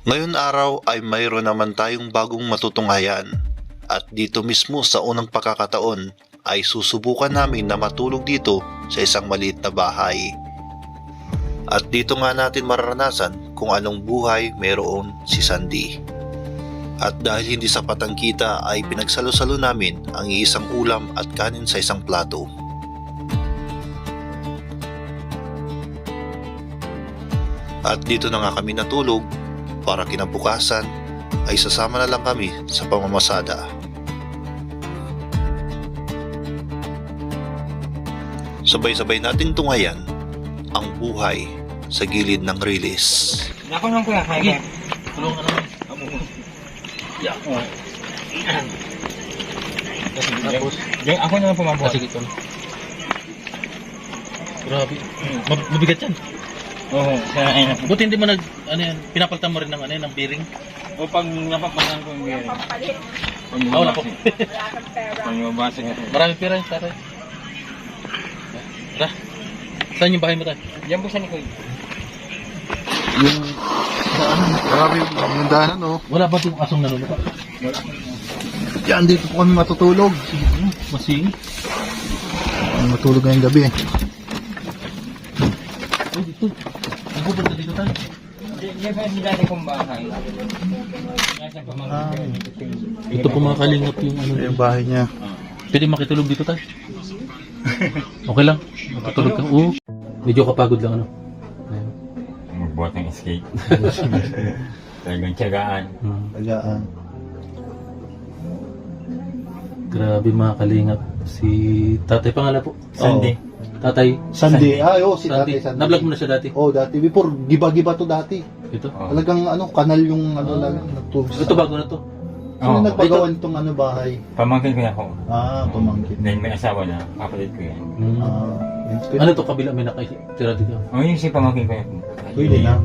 Ngayon araw ay mayroon naman tayong bagong matutunghayan at dito mismo sa unang pagkakataon ay susubukan namin na matulog dito sa isang maliit na bahay. At dito nga natin mararanasan kung anong buhay mayroon si Sandy. At dahil hindi sapat ang kita ay pinagsalo-salo namin ang iisang ulam at kanin sa isang plato. At dito na nga kami natulog para kinabukasan ay sasama na lang kami sa pamamasada. Sabay-sabay nating tunghayan ang buhay sa gilid ng rilis. Ako nang kuya, kaya. Tulong ka naman. Yeah. Tapos, ako naman pumabuhat. Sige, tol. Grabe. Mabigat yan. Oo, kaya Buti hindi mo pinapalitan mo rin ng ng bearing. o pag napapasan ko yung beer. Wala po. Pag mabasa ka. Maraming pera yun, tatay. Tara. Saan yung bahay mo tayo? Diyan po sa Nikoy. Yung grabe yung daanan oh. Wala ba itong asong nanonood? Yan dito po kami matutulog. Masing. Matulog ngayong gabi. Ay, dito. Ang pupunta dito tayo. Diyan po yung dati kong bahay. Nasa pamangkin. Ito po mga kalingap yung Yung bahay niya. Pwede makitulog dito tayo. Okay lang. Matutulog ka. Oo. Medyo kapagod lang Ayun. Magbuhat ng escape. Talagang tiyagaan. Tagaan. Grabe mga kalingap. Si tatay pangalan po. Sunday. Tatay Sandy. Ah, oo, si Sandy. Tatay Sandy. Na-vlog mo na siya dati. Oh, dati. Before, giba-giba to dati. Ito. Oh. Talagang kanal yung lang nagtubos. Ito bago na to. Sino Oo. nagpagawa nitong bahay? Pamangkin ko ako. Pamangkin. Then may asawa na, kapatid ko yan. Yan. Ano to kabila may nakatira dito? O yun si pamangkin ko yan. Pwede na.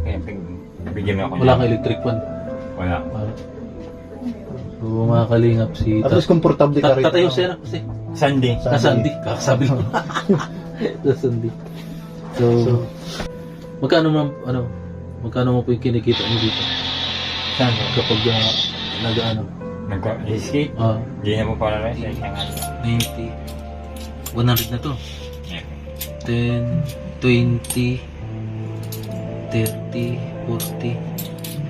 Kaya bigyan mo ako. Wala kang electric fan. Wala. So mga kalingap si At least komportable ka rin. Tatay Jose na kasi. Sunday. Sandy. Kakasabi lang. Sandy. So, magkano mo po yung kinikita niyo dito? Sunday. Kapag Nagka-escape. Hindi na po para rin sa isang 90. 100 na to. 10, 20, 30, 40,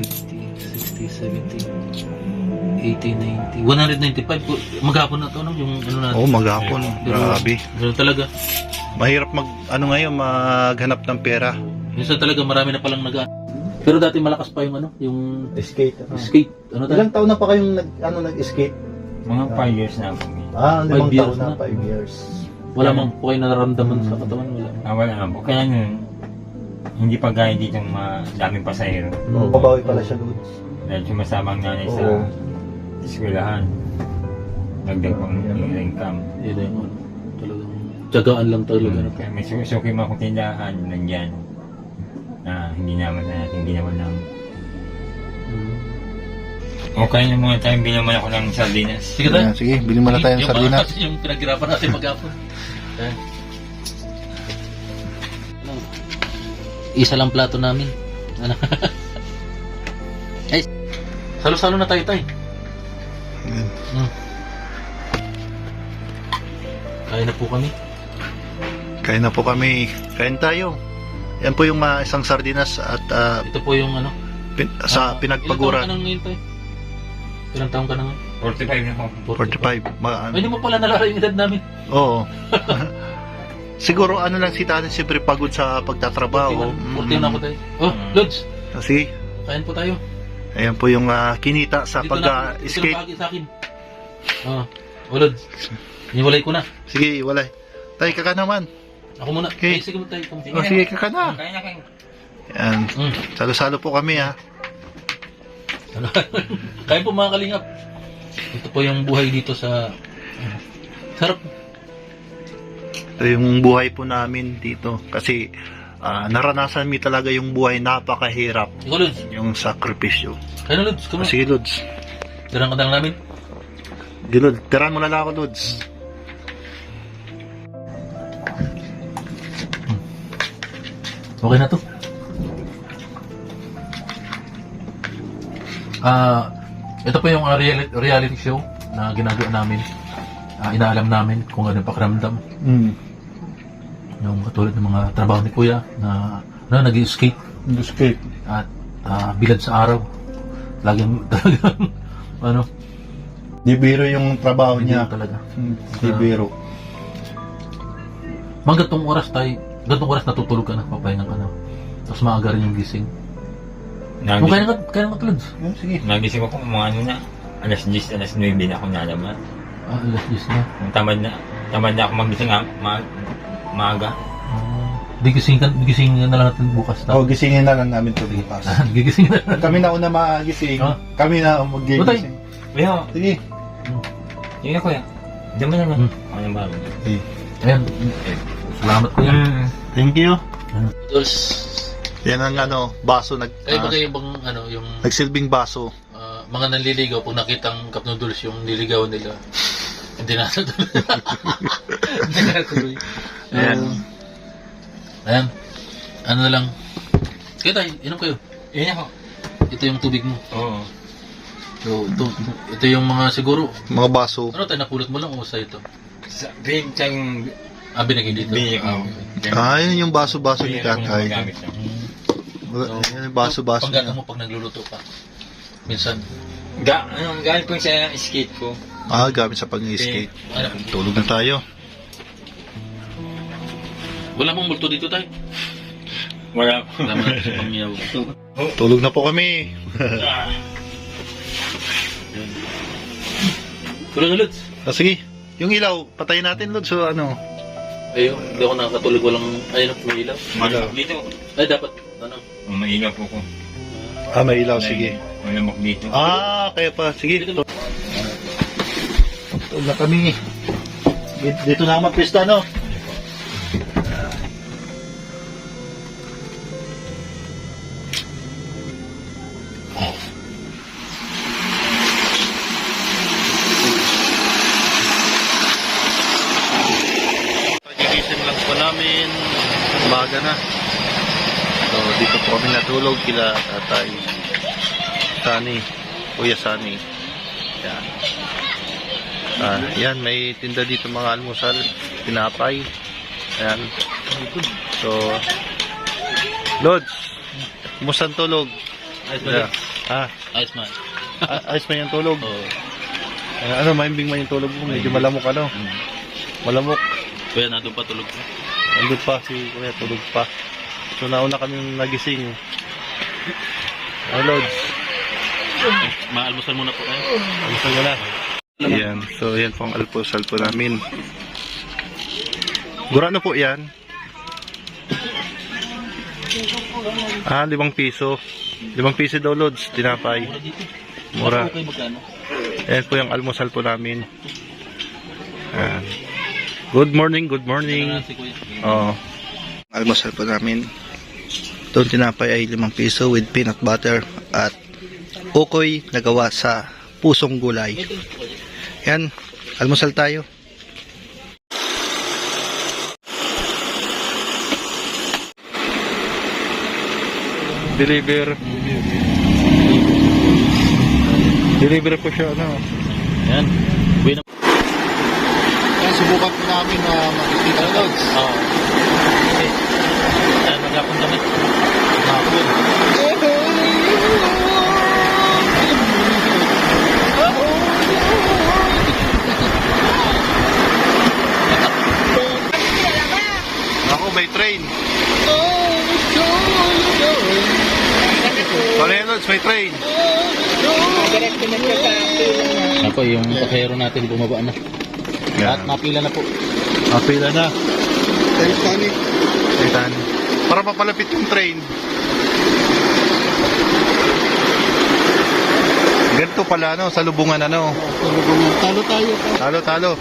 50, 60, 70, 80, 90, 195. Maghapon na to, no? Yung natin. Oh, maghapon. Pero, Grabe. Pero talaga. Mahirap ngayon maghanap ng pera. Minsan talaga marami na palang Pero dati malakas pa yung yung Skate. skate. Ilang taon na pa kayong nag-skate? Mga 5 years na po. 5 5 years taon na, na. 5 years. Wala mang po kayo nararamdaman sa katawan. Wala. Wala na po. Kaya nun, hindi pa gaya dito daming pasahero. Pabawi pala siya doon. Dahil sumasama ang nanay sa Oo. eskwelahan. Dagdag pang income. Yun na yung talagang tiyagaan lang talaga. Kaya may suki mo akong tindahan nandyan na hindi naman namin. Okay na mga tayong binaman ako ng sardinas. Sige tayo. Ayan, sige, bilhin mo na tayo ng sardinas. Yung pinaghirapan natin maghapon. Isa lang plato namin. Ay, salo-salo na tayo tayo. Kaya na po kami. Kain na po kami. Kain tayo. Yan po yung isang sardinas at Ito po yung sa Ilang pinagpaguran. taon ka na ngayon tayo? Ilang taon ka na ngayon? 45 na po. 45. Ay, hindi mo pala nalala yung edad namin. Oo. Siguro lang si tatay siyempre pagod sa pagtatrabaho. 14 na ako tayo. Oh, Lods, Sige. kain po tayo. Ayan po yung kinita sa Dito na pag-skate. bahagi sa akin. Lods, iniwalay ko na. Sige, walay. Tay, kaka naman. Ako muna. Okay. Ay, sige mo tayo. Sige, kaka na. Kaya na kayo. Yan. Salo-salo po kami ha. Kain po mga kalingap. Ito po yung buhay dito sa... Sarap. Ito yung buhay po namin dito. Kasi naranasan mi talaga yung buhay napakahirap. Ikaw, Lods. Yung sakripisyo. Kain na, Lods. Come on. Sige, Lods. Darang ka lang namin. Lods, tiran mo na lang ako, Lods. Okay na to. Ito po yung reality show na ginagawa namin. Inaalam namin kung ano yung pakiramdam. Yung katulad ng mga trabaho ni Kuya na nag-skate Escape. at bilad sa araw. Talagang Di biro yung trabaho hindi niya. talaga. Di biro. Mga gantong oras natutulog ka na, papahinga ka na. Tapos maaga rin yung gising. Kung kaya nga tulad. Sige. Nagising ako mga ano na, alas 10, alas 9 na ako nalaman. Alas 10 na. Tamad na ako magising maaga. Gigising na lang natin bukas na. Gisingin na lang namin ito bukas. Gigising na lang. Kami na una magising. Ah. Kami na magigising. Leo, Sige. yun ako yan. Diyan mo naman. Ano ba? Ayan. Salamat Kuya. Thank you. Dolls. Yan ang baso Kayo ba kayo bang yung nagsilbing baso. mga nanliligaw pag nakitang Cup Noodles yung niligaw nila, hindi na natuloy. Hindi na natuloy. Ayan. Ano na lang. Kaya tayo, inom kayo. Yun ako. Ito yung tubig mo. Oo. So, ito yung mga siguro. Mga baso. Ano tayo, napulot mo lang o sa ito? Sa grade siyang Binigay dito. binigay ko. Yun yung baso-baso ni Katay. Yan yung baso-baso Panggana niya. mo pag nagluluto ka. Minsan. Galing po sa skate ko. Gamit sa pag-skate. Ano? Tulog na tayo. Wala mong multo dito tayo. Wala. Wala mo na sa pangyaw. Tulog na po kami. Tulog na, Lods. Sige. Yung ilaw, patayin natin, Lod. So, Ayun, hindi ako nakakatulog. Ayun, may ilaw. Dito. Ay, dapat. Maingat po ko. may ilaw, sige. Malamok dito. Kaya pa. Sige. Tulog na kami. Dito na magpista, no? Pagigising lang po namin. Umaga na. So, dito po kami natulog kila Tatay Sani. Kuya Sani. Yan. Yan, may tinda dito mga almusal. Tinapay. Ayan. So, Lods, kumusta ang tulog? Ayos ba? Ayos man. Ayos ba yung tulog? Oo. Maimbing man yung tulog mo? Medyo malamok Malamok. Kuya, nandun pa tulog ko. Nandun pa si Kuya, tulog pa. So, nauna kami nagising. Lods. Maalmusal muna po kayo. Almusal mo na. Yan. So, yan po ang almusal po namin. Gura na po yan. 5 piso. 5 piso daw, Lods. Tinapay. Mura. Okay, magkano? Yan po yung almusal po namin. Yan. Good morning, good morning. Si Kuya. Almusal po namin. Itong tinapay ay 5 piso with peanut butter at ukoy na gawa sa pusong gulay. Yan, almusal tayo. Deliver po siya, Yan. Uwi na. Yan, subukan po namin na makikita Lods. Oo. Okay. Ayan, maghapon kami. Ako, may train. Lods, may train. Ako, yung pasahero natin bumaba na. At napila na po. Apila na. Titanic. Para mapalapit yung train. Ganito pala, sa lubungan, Talo tayo. Talo. Talo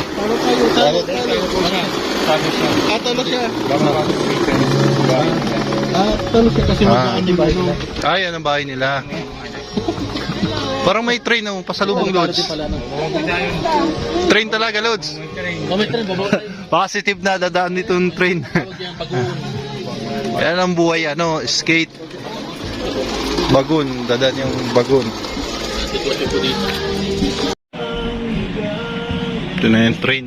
siya. Talo siya kasi magkaan yung bahay nila. Yan ang bahay nila. Parang may train, pasalubong, Lods. Train talaga, Lods. May train, babaw tayo. Positive na dadaan nitong train. Tawag yan, bagoon. Yan ang buhay, skate. Bagun, dadaan yung bagun. sitwasyon po dito. Ito na yung train.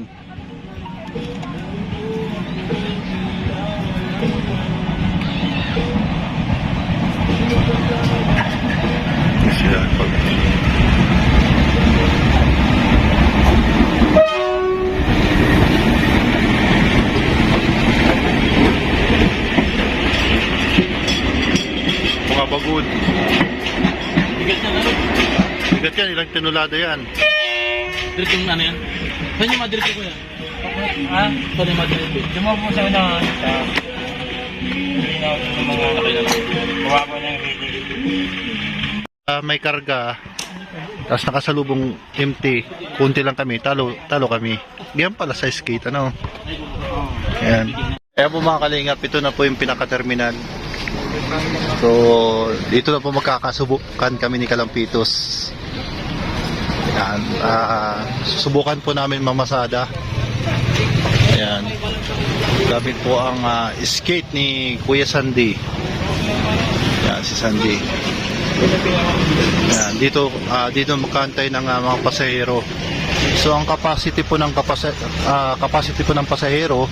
Sila pag mga bagod. Bigat na ano? Bigat yan, ilang tinulada yan. Direct yung ano yan? Saan yung madiretso ko yan? Ha? Saan yung madiretso? Dumapo sa unahan sa mga bumaba ng hilig. May karga, tapos nakasalubong empty, kunti lang kami, talo kami. Ganyan pala sa skate, ano? Ayan. Kaya po mga kalingap, ito na po yung pinaka-terminal. So, dito na po magkakasubukan kami ni Kalampitos. Ayan. Susubukan po namin mamasada. Ayan. Gamit po ang skate ni Kuya Sandy. Ayan, si Sandy. Ayan, dito magkantay ng mga pasahero. So ang capacity po ng pasahero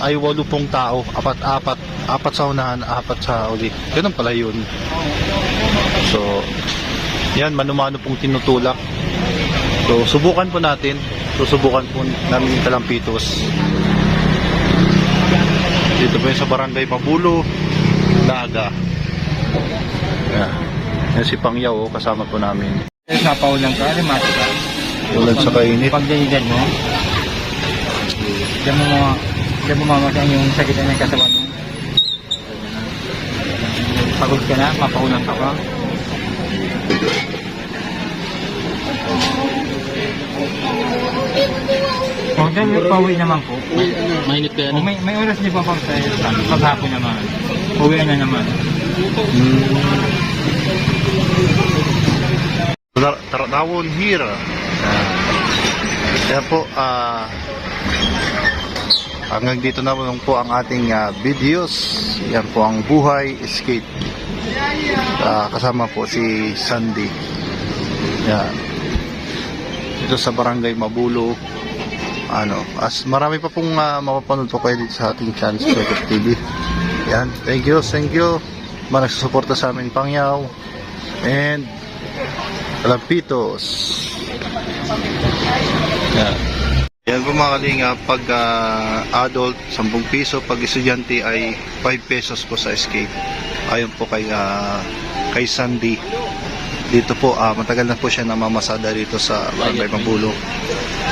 ay 8 pong tao, apat sa unahan, 4 sa uli. Ganun pala yun. So yan, mano-mano pong tinutulak. So subukan po natin. Susubukan po namin Kalampitos. Dito po yung sa Barangay Mabulo, Naga. Ayan. Yan si Pangyaw, kasama po namin. Sa paulang ka, limati ka. Ulan sa kainit. Pag dinigan mo, diyan mo mamasan yung sakit ng katawan mo. Pagod ka na, mapaulang ka pa. O, dyan pauwi naman po. Mainit kaya O, ano? may oras di pa pang sa paghapon naman. Uwi na naman. Tarawon here. Kaya po, hanggang dito na po ang ating videos. Yan po ang buhay skate. Kasama po si Sandy. Yan. Dito sa Barangay Mabulo. Marami pa pong mapapanood po kayo dito sa ating channel Spectrum TV. Yan. Thank you. Mga nagsusuporta sa amin, Pangyaw and Kalampitos. Yan po mga kalinga, pag adult 10 piso, pag estudyante ay 5 pesos po sa skate. Ayon po kay Sandy. Dito po matagal na po siya namamasada dito sa Barangay Mabulo.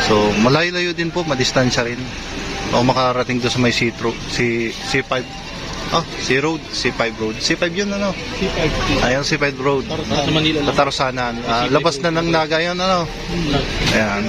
So malayo-layo din po, madistansya rin. O makarating doon sa may C5 road. C5 yun, ano? C5. Ayun, C5 road. Para sa Manila lang. Katarusanan. Labas na ng Naga yun, ano? Ayan.